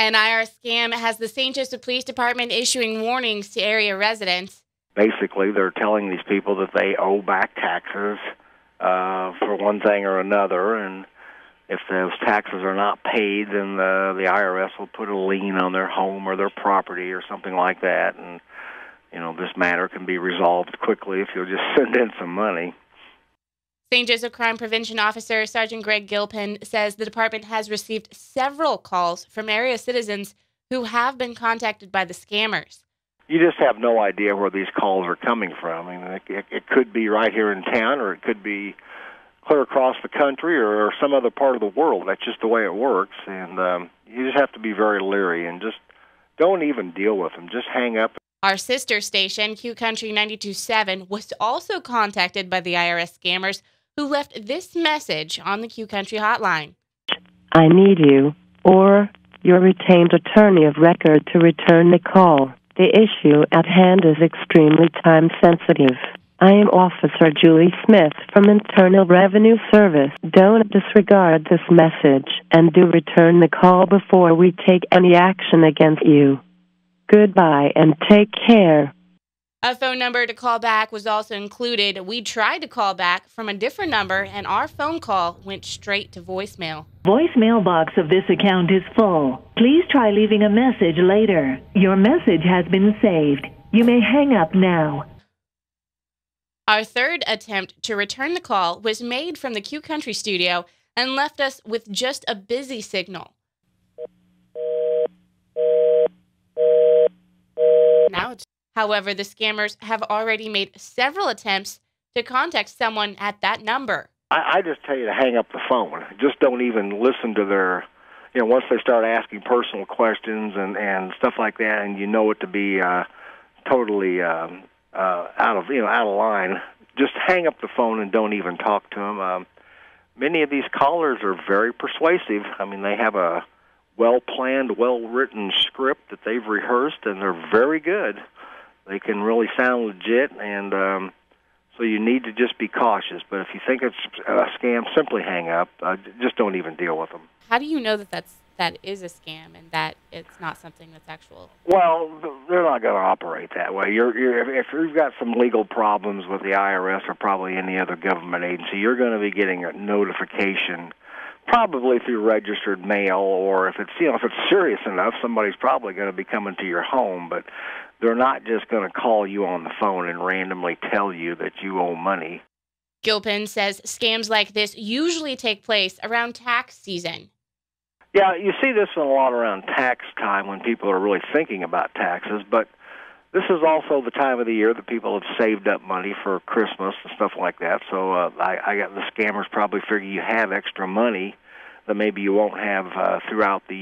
An IRS scam has the St. Joseph Police Department issuing warnings to area residents. Basically, they're telling these people that they owe back taxes for one thing or another, and if those taxes are not paid, then the IRS will put a lien on their home or their property or something like that, and this matter can be resolved quickly if you'll just send in some money. St. Joseph Crime Prevention Officer Sergeant Greg Gilpin says the department has received several calls from area citizens who have been contacted by the scammers. You just have no idea where these calls are coming from. I mean, it could be right here in town, or it could be clear across the country or some other part of the world. That's just the way it works, and you just have to be very leery and just don't even deal with them. Just hang up. Our sister station, Q Country 92.7, was also contacted by the IRS scammers who left this message on the Q Country hotline. I need you, or your retained attorney of record, to return the call. The issue at hand is extremely time-sensitive. I am Officer Julie Smith from Internal Revenue Service. Don't disregard this message, and do return the call before we take any action against you. Goodbye and take care. A phone number to call back was also included. We tried to call back from a different number, and our phone call went straight to voicemail. Voicemail box of this account is full. Please try leaving a message later. Your message has been saved. You may hang up now. Our third attempt to return the call was made from the Q Country studio and left us with just a busy signal. However, the scammers have already made several attempts to contact someone at that number. I just tell you to hang up the phone. Just don't even listen to their, once they start asking personal questions and stuff like that, and it to be totally out of line. Just hang up the phone and don't even talk to them. Many of these callers are very persuasive. I mean, they have a well-planned, well-written script that they've rehearsed, and they're very good. They can really sound legit, and so you need to just be cautious. But if you think it's a scam, simply hang up. Just don't even deal with them. How do you know that is a scam and that it's not something that's actual? Well, they're not going to operate that way. If you've got some legal problems with the IRS or probably any other government agency, you're going to be getting a notification, probably through registered mail, or if it's serious enough, somebody's probably going to be coming to your home. But they're not just going to call you on the phone and randomly tell you that you owe money. Gilpin says scams like this usually take place around tax season. Yeah, you see this a lot around tax time when people are really thinking about taxes, but this is also the time of the year that people have saved up money for Christmas and stuff like that. So I got the scammers probably figure you have extra money that maybe you won't have throughout the year.